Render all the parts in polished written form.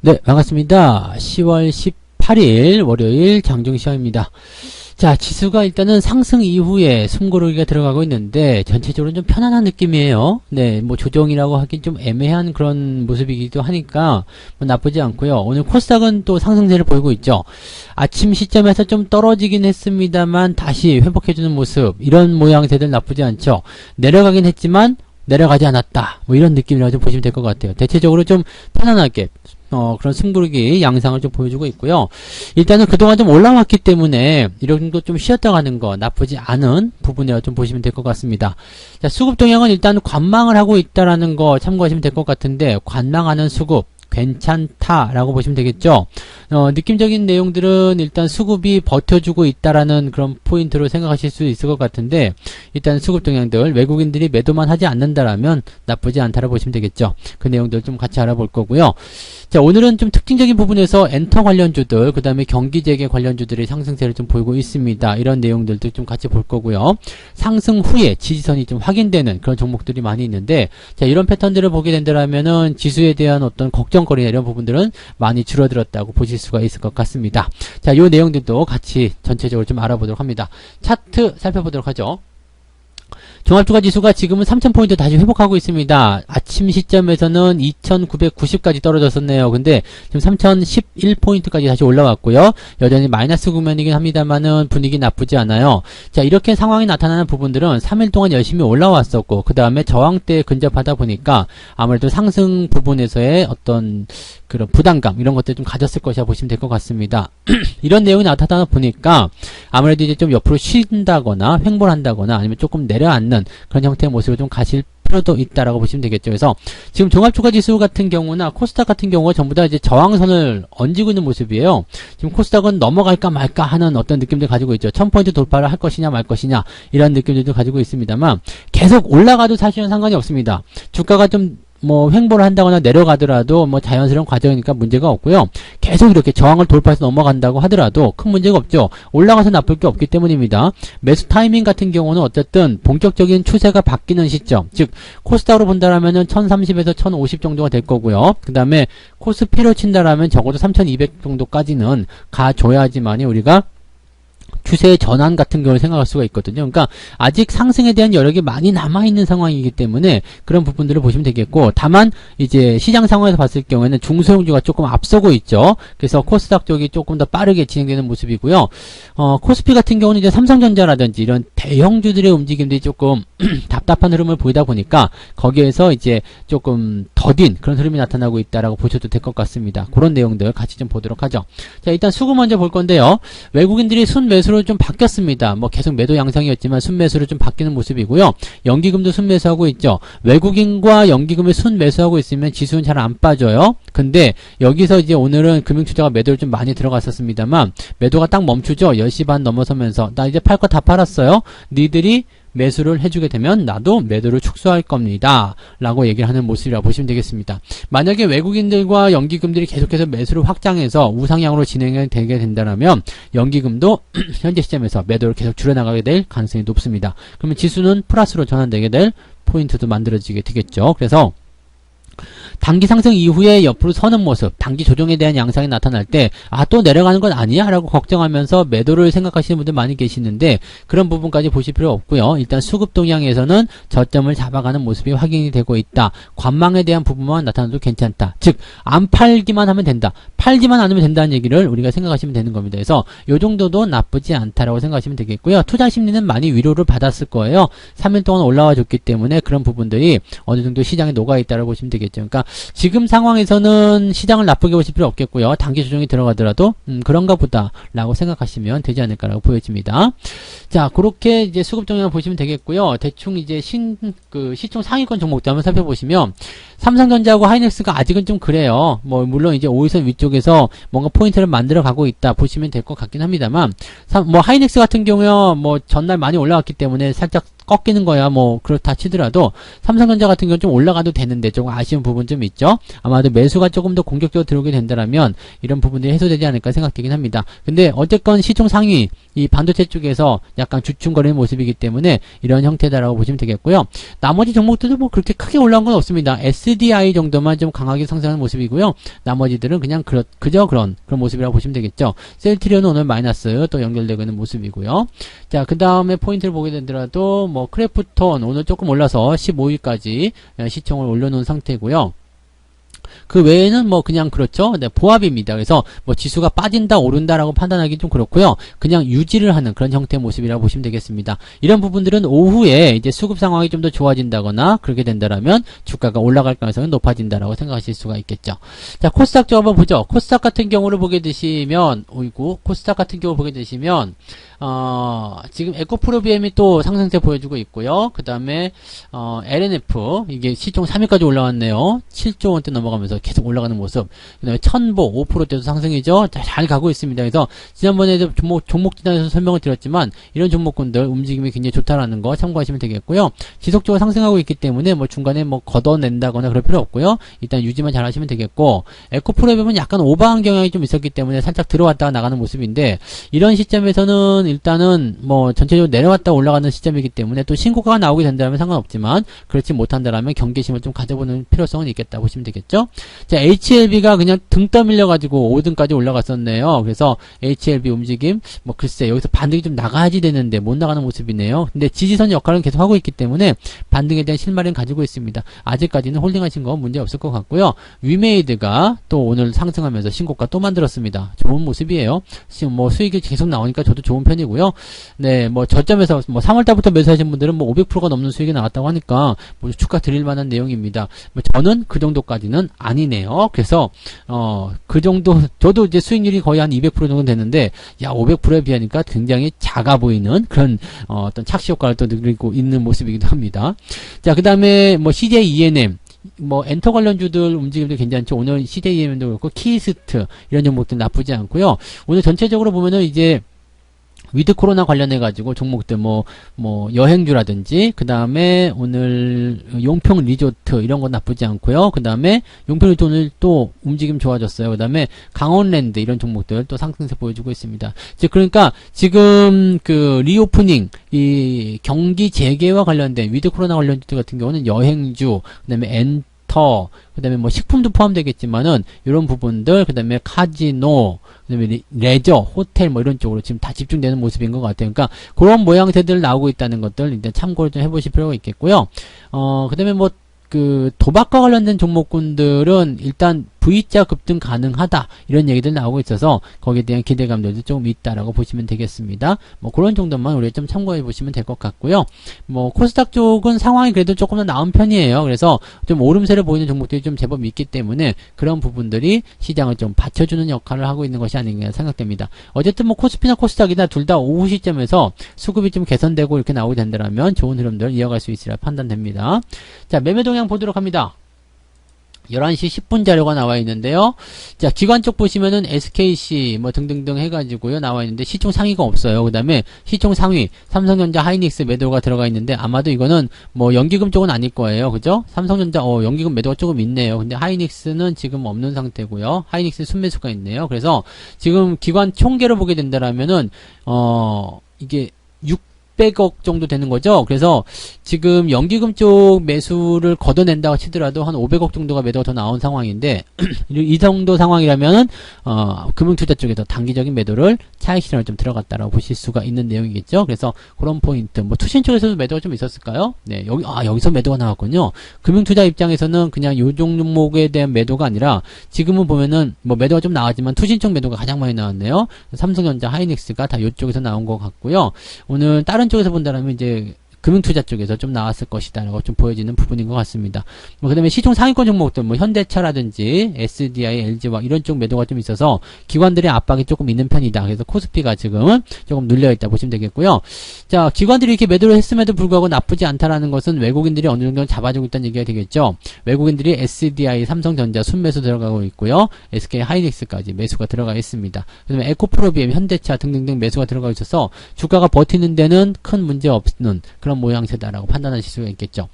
네, 반갑습니다. 10월 18일 월요일 장중 시황입니다. 자, 지수가 일단은 상승 이후에 숨고르기가 들어가고 있는데 전체적으로 좀 편안한 느낌이에요. 네, 뭐 조정이라고 하긴 좀 애매한 그런 모습이기도 하니까 뭐 나쁘지 않고요. 오늘 코스닥은 또 상승세를 보이고 있죠. 아침 시점에서 좀 떨어지긴 했습니다만 다시 회복해주는 모습, 이런 모양새들 나쁘지 않죠. 내려가긴 했지만 내려가지 않았다, 뭐 이런 느낌이라고 좀 보시면 될 것 같아요. 대체적으로 좀 편안하게 그런 승부르기 양상을 좀 보여주고 있고요. 일단은 그동안 좀 올라왔기 때문에 이런 정도 좀 쉬었다 가는 거 나쁘지 않은 부분이라고 좀 보시면 될 것 같습니다. 자, 수급 동향은 일단 관망을 하고 있다라는 거 참고하시면 될 것 같은데, 관망하는 수급 괜찮다라고 보시면 되겠죠. 느낌적인 내용들은 일단 수급이 버텨주고 있다라는 그런 포인트로 생각하실 수 있을 것 같은데, 일단 수급 동향들 외국인들이 매도만 하지 않는다라면 나쁘지 않다라고 보시면 되겠죠. 그 내용들 좀 같이 알아볼 거고요. 자, 오늘은 좀 특징적인 부분에서 엔터 관련주들, 그 다음에 경기재개 관련주들의 상승세를 좀 보이고 있습니다. 이런 내용들도 좀 같이 볼 거고요. 상승 후에 지지선이 좀 확인되는 그런 종목들이 많이 있는데, 자, 이런 패턴들을 보게 된다면은 지수에 대한 어떤 걱정거리나 이런 부분들은 많이 줄어들었다고 보실 수가 있을 것 같습니다. 자, 요 내용들도 같이 전체적으로 좀 알아보도록 합니다. 차트 살펴보도록 하죠. 종합주가지수가 지금은 3000포인트 다시 회복하고 있습니다. 아침 시점에서는 2990까지 떨어졌었네요. 근데 지금 3011포인트까지 다시 올라왔고요. 여전히 마이너스 국면이긴 합니다만은 분위기 나쁘지 않아요. 자, 이렇게 상황이 나타나는 부분들은 3일 동안 열심히 올라왔었고, 그 다음에 저항대에 근접하다 보니까 아무래도 상승 부분에서의 어떤 그런 부담감, 이런 것들 좀 가졌을 것이라 보시면 될 것 같습니다. 이런 내용이 나타나다 보니까 아무래도 이제 좀 옆으로 쉰다거나 횡보한다거나 아니면 조금 내려앉는 그런 형태의 모습을 좀 가실 필요도 있다라고 보시면 되겠죠. 그래서 지금 종합주가지수 같은 경우나 코스닥 같은 경우가 전부 다 이제 저항선을 얹고 있는 모습이에요. 지금 코스닥은 넘어갈까 말까 하는 어떤 느낌들 가지고 있죠. 1000포인트 돌파를 할 것이냐 말 것이냐, 이런 느낌들도 가지고 있습니다만, 계속 올라가도 사실은 상관이 없습니다. 주가가 좀 횡보를 한다거나 내려가더라도 자연스러운 과정이니까 문제가 없고요. 계속 이렇게 저항을 돌파해서 넘어간다고 하더라도 큰 문제가 없죠. 올라가서 나쁠 게 없기 때문입니다. 매수 타이밍 같은 경우는 어쨌든 본격적인 추세가 바뀌는 시점, 즉 코스닥으로 본다라면은 1030에서 1050 정도가 될 거고요. 그 다음에 코스피로 친다라면 적어도 3200 정도까지는 가줘야지만이 우리가 추세의 전환 같은 경우를 생각할 수가 있거든요. 그러니까 아직 상승에 대한 여력이 많이 남아있는 상황이기 때문에 그런 부분들을 보시면 되겠고, 다만 이제 시장 상황에서 봤을 경우에는 중소형주가 조금 앞서고 있죠. 그래서 코스닥 쪽이 조금 더 빠르게 진행되는 모습이고요. 코스피 같은 경우는 이제 삼성전자라든지 이런 대형주들의 움직임들이 조금 답답한 흐름을 보이다 보니까 거기에서 이제 조금 더딘 그런 흐름이 나타나고 있다라고 보셔도 될 것 같습니다. 그런 내용들 같이 좀 보도록 하죠. 자, 일단 수급 먼저 볼 건데요. 외국인들이 순매수로 좀 바뀌었습니다. 계속 매도 양상이었지만 순매수로 좀 바뀌는 모습이고요. 연기금도 순매수하고 있죠. 외국인과 연기금을 순매수하고 있으면 지수는 잘 안 빠져요. 근데 여기서 이제 오늘은 금융투자가 매도를 좀 많이 들어갔었습니다만 매도가 딱 멈추죠. 10시 반 넘어서면서 나 이제 팔 거 다 팔았어요. 니들이 매수를 해주게 되면 나도 매도를 축소할 겁니다 라고 얘기를 하는 모습이라고 보시면 되겠습니다. 만약에 외국인들과 연기금들이 계속해서 매수를 확장해서 우상향으로 진행이 되게 된다면 연기금도 현재 시점에서 매도를 계속 줄여나가게 될 가능성이 높습니다. 그러면 지수는 플러스로 전환되게 될 포인트도 만들어지게 되겠죠. 그래서 단기 상승 이후에 옆으로 서는 모습, 단기 조정에 대한 양상이 나타날 때 또 내려가는 건 아니야? 라고 걱정하면서 매도를 생각하시는 분들 많이 계시는데 그런 부분까지 보실 필요 없고요. 일단 수급 동향에서는 저점을 잡아가는 모습이 확인이 되고 있다. 관망에 대한 부분만 나타나도 괜찮다. 즉 안 팔기만 하면 된다. 팔지만 않으면 된다는 얘기를 우리가 생각하시면 되는 겁니다. 그래서 요 정도도 나쁘지 않다라고 생각하시면 되겠고요. 투자 심리는 많이 위로를 받았을 거예요. 3일 동안 올라와 줬기 때문에 그런 부분들이 어느 정도 시장에 녹아있다라고 보시면 되겠죠. 그러니까 지금 상황에서는 시장을 나쁘게 보실 필요 없겠고요. 단기 조정이 들어가더라도 그런가 보다 라고 생각하시면 되지 않을까라고 보여집니다. 자, 그렇게 이제 수급 동향을 보시면 되겠고요. 대충 이제 시총 상위권 종목도 한번 살펴보시면 삼성전자하고 하이닉스가 아직은 좀 그래요. 물론 이제 5일선 위쪽에서 뭔가 포인트를 만들어 가고 있다 보시면 될 것 같긴 합니다만, 하이닉스 같은 경우요, 전날 많이 올라왔기 때문에 살짝 꺾이는 거야 뭐 그렇다 치더라도 삼성전자 같은 경우는 좀 올라가도 되는데 조금 아쉬운 부분 좀 있죠. 아마도 매수가 조금 더 공격적으로 들어오게 된다라면 이런 부분들이 해소되지 않을까 생각되긴 합니다. 근데 어쨌건 시총 상위 이 반도체 쪽에서 약간 주춤거리는 모습이기 때문에 이런 형태다라고 보시면 되겠고요. 나머지 종목들도 뭐 그렇게 크게 올라온 건 없습니다. SDI 정도만 좀 강하게 상승하는 모습이고요. 나머지들은 그냥 그저 그런 모습이라고 보시면 되겠죠. 셀트리온은 오늘 마이너스 또 연결되고 있는 모습이고요. 자, 그 다음에 포인트를 보게 되더라도 뭐 크래프톤 오늘 조금 올라서 15위까지 시총을 올려놓은 상태고요. 그 외에는 뭐 그냥 그렇죠. 네, 보합입니다. 그래서 뭐 지수가 빠진다 오른다라고 판단하기 좀 그렇고요. 그냥 유지를 하는 그런 형태의 모습이라고 보시면 되겠습니다. 이런 부분들은 오후에 이제 수급 상황이 좀 더 좋아진다거나 그렇게 된다라면 주가가 올라갈 가능성이 높아진다라고 생각하실 수가 있겠죠. 자, 코스닥 쪽 한번 보죠. 코스닥 같은 경우를 보게 되시면 코스닥 같은 경우 보게 되시면 지금 에코프로비엠이 또 상승세 보여주고 있고요. 그 다음에 LNF 이게 시총 3위까지 올라왔네요. 7조 원대 넘어가면서 계속 올라가는 모습. 그 다음에 천보 5%대도 상승이죠. 잘 가고 있습니다. 그래서 지난번에 종목 진단에서 설명을 드렸지만 이런 종목군들 움직임이 굉장히 좋다라는 거 참고하시면 되겠고요. 지속적으로 상승하고 있기 때문에 뭐 중간에 뭐 걷어낸다거나 그럴 필요 없고요. 일단 유지만 잘 하시면 되겠고, 에코프로비엠은 약간 오버한 경향이 좀 있었기 때문에 살짝 들어왔다가 나가는 모습인데, 이런 시점에서는 일단은 뭐 전체적으로 내려왔다 올라가는 시점이기 때문에 또 신고가가 나오게 된다면 상관없지만 그렇지 못한다라면 경계심을 좀 가져보는 필요성은 있겠다 보시면 되겠죠. 자, HLB가 그냥 등 떠밀려 가지고 5등까지 올라갔었네요. 그래서 HLB 움직임 뭐 글쎄 여기서 반등이 좀 나가야지 되는데 못 나가는 모습이네요. 근데 지지선 역할은 계속 하고 있기 때문에 반등에 대한 실마리는 가지고 있습니다. 아직까지는 홀딩하신 건 문제 없을 것 같고요. 위메이드가 또 오늘 상승하면서 신고가 또 만들었습니다. 좋은 모습이에요. 지금 뭐 수익이 계속 나오니까 저도 좋은 편이고요. 네, 뭐 저점에서 뭐 3월달부터 매수하신 분들은 뭐 500%가 넘는 수익이 나왔다고 하니까 뭐 축하드릴 만한 내용입니다. 뭐 저는 그 정도까지는 아니네요. 그래서 그 정도 저도 이제 수익률이 거의 한 200% 정도 되는데 야 500%에 비하니까 굉장히 작아 보이는 그런 어떤 착시 효과를 또 누리고 있는 모습이기도 합니다. 자, 그 다음에 뭐 CJ ENM 뭐 엔터 관련주들 움직임도 괜찮죠. 오늘 CJ ENM도 그렇고 키스트 이런 종목들 나쁘지 않고요. 오늘 전체적으로 보면은 이제 위드 코로나 관련해가지고 종목들 뭐 여행주라든지, 그 다음에 오늘 용평 리조트 이런 거 나쁘지 않고요. 그 다음에 용평 리조트 오늘 또 움직임 좋아졌어요. 그 다음에 강원랜드 이런 종목들 또 상승세 보여주고 있습니다. 즉, 그러니까 지금 그 리오프닝, 이 경기 재개와 관련된 위드 코로나 관련주들 같은 경우는 여행주, 그 다음에 그 다음에 뭐 식품도 포함되겠지만은 이런 부분들, 그 다음에 카지노, 그 다음에 레저, 호텔 뭐 이런 쪽으로 지금 다 집중되는 모습인 것 같아요. 그러니까 그런 모양새들 나오고 있다는 것들 일단 참고를 좀 해보실 필요가 있겠고요. 그 다음에 뭐 그 도박과 관련된 종목군들은 일단 V자 급등 가능하다 이런 얘기들 나오고 있어서 거기에 대한 기대감들도 좀 있다라고 보시면 되겠습니다. 뭐 그런 정도만 우리가 좀 참고해 보시면 될 것 같고요. 뭐 코스닥 쪽은 상황이 그래도 조금 더 나은 편이에요. 그래서 좀 오름세를 보이는 종목들이 좀 제법 있기 때문에 그런 부분들이 시장을 좀 받쳐주는 역할을 하고 있는 것이 아닌가 생각됩니다. 어쨌든 뭐 코스피나 코스닥이나 둘 다 오후 시점에서 수급이 좀 개선되고 이렇게 나오게 된다면 좋은 흐름들을 이어갈 수 있으리라 판단됩니다. 자, 매매 동향 보도록 합니다. 11시 10분 자료가 나와 있는데요. 자, 기관 쪽 보시면은 SKC 뭐 등등등 해가지고요 나와 있는데 시총 상위가 없어요. 그 다음에 시총 상위 삼성전자, 하이닉스 매도가 들어가 있는데 아마도 이거는 뭐 연기금 쪽은 아닐 거예요. 그죠? 삼성전자 연기금 매도가 조금 있네요. 근데 하이닉스는 지금 없는 상태고요. 하이닉스 순매수가 있네요. 그래서 지금 기관 총계로 보게 된다라면은 이게 600억 정도 되는 거죠. 그래서 지금 연기금 쪽 매수를 걷어낸다고 치더라도 한 500억 정도가 매도가 더 나온 상황인데 이 정도 상황이라면은 금융투자 쪽에서 단기적인 매도를 차익 실현을 좀 들어갔다라고 보실 수가 있는 내용이겠죠. 그래서 그런 포인트, 뭐 투신 쪽에서도 매도가 좀 있었을까요? 네, 여기서 매도가 나왔군요. 금융투자 입장에서는 그냥 요 종목에 대한 매도가 아니라 지금은 보면은 뭐 매도가 좀 나왔지만 투신 쪽 매도가 가장 많이 나왔네요. 삼성전자, 하이닉스가 다 요쪽에서 나온 것 같고요. 오늘 다른 쪽에서 본다면 이제 금융투자 쪽에서 좀 나왔을 것이다라고 좀 보여지는 부분인 것 같습니다. 그 다음에 시총 상위권 종목들, 뭐 현대차라든지 SDI, LG와 이런 쪽 매도가 좀 있어서 기관들의 압박이 조금 있는 편이다. 그래서 코스피가 지금은 조금 눌려있다 보시면 되겠고요. 자, 기관들이 이렇게 매도를 했음에도 불구하고 나쁘지 않다라는 것은 외국인들이 어느 정도 잡아주고 있다는 얘기가 되겠죠. 외국인들이 SDI, 삼성전자 순매수 들어가고 있고요. SK 하이닉스까지 매수가 들어가 있습니다. 그 다음에 에코프로비엠, 현대차 등등등 매수가 들어가 있어서 주가가 버티는 데는 큰 문제 없는 그런 그런 모양새다라고 판단하실 수가 있겠죠.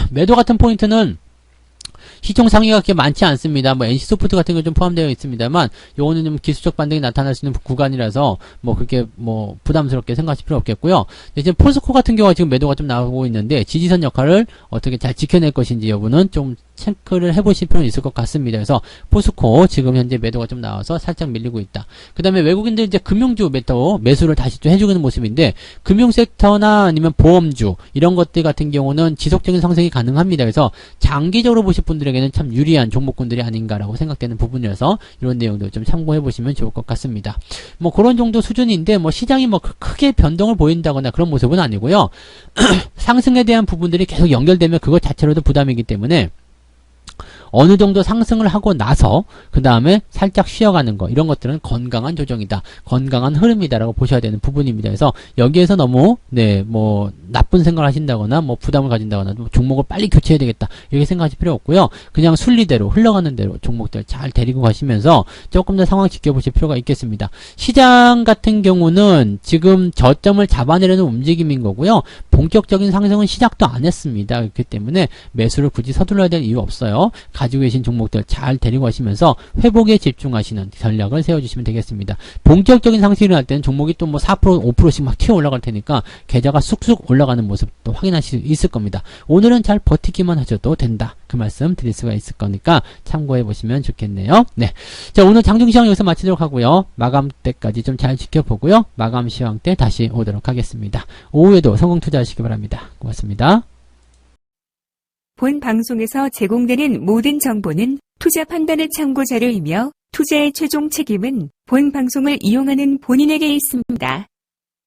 매도 같은 포인트는 시총 상위가 그렇게 많지 않습니다. 뭐 NC소프트 같은 거 좀 포함되어 있습니다만 요거는 좀 기술적 반등이 나타날 수 있는 구간이라서 뭐 그렇게 뭐 부담스럽게 생각하실 필요 없겠고요. 이제 포스코 같은 경우가 지금 매도가 좀 나오고 있는데 지지선 역할을 어떻게 잘 지켜낼 것인지 여부는 좀 체크를 해보실 필요는 있을 것 같습니다. 그래서 포스코 지금 현재 매도가 좀 나와서 살짝 밀리고 있다. 그 다음에 외국인들 이제 금융주 매수를 다시 좀 해주는 모습인데 금융섹터나 아니면 보험주 이런 것들 같은 경우는 지속적인 상승이 가능합니다. 그래서 장기적으로 보실 분들에게는 참 유리한 종목군들이 아닌가라고 생각되는 부분이라서 이런 내용도 좀 참고해 보시면 좋을 것 같습니다. 뭐 그런 정도 수준인데 뭐 시장이 뭐 크게 변동을 보인다거나 그런 모습은 아니고요. 상승에 대한 부분들이 계속 연결되면 그것 자체로도 부담이기 때문에 어느 정도 상승을 하고 나서 그 다음에 살짝 쉬어가는 거 이런 것들은 건강한 조정이다. 건강한 흐름이다라고 보셔야 되는 부분입니다. 그래서 여기에서 너무 뭐 나쁜 생각을 하신다거나 뭐 부담을 가진다거나 종목을 빨리 교체해야 되겠다 이렇게 생각하실 필요 없고요. 그냥 순리대로 흘러가는 대로 종목들 잘 데리고 가시면서 조금 더 상황 지켜보실 필요가 있겠습니다. 시장 같은 경우는 지금 저점을 잡아내려는 움직임인 거고요. 본격적인 상승은 시작도 안 했습니다. 그렇기 때문에 매수를 굳이 서둘러야 될 이유 없어요. 가지고 계신 종목들 잘 데리고 가시면서 회복에 집중하시는 전략을 세워주시면 되겠습니다. 본격적인 상승이 일어날 때는 종목이 또 뭐 4%, 5%씩 막 튀어 올라갈 테니까 계좌가 쑥쑥 올라가는 모습도 확인하실 수 있을 겁니다. 오늘은 잘 버티기만 하셔도 된다. 그 말씀 드릴 수가 있을 거니까 참고해 보시면 좋겠네요. 네. 자, 오늘 장중시황 여기서 마치도록 하고요. 마감 때까지 좀 잘 지켜보고요. 마감 시황 때 다시 오도록 하겠습니다. 오후에도 성공 투자하시기 바랍니다. 고맙습니다. 본 방송에서 제공되는 모든 정보는 투자 판단의 참고 자료이며 투자의 최종 책임은 본 방송을 이용하는 본인에게 있습니다.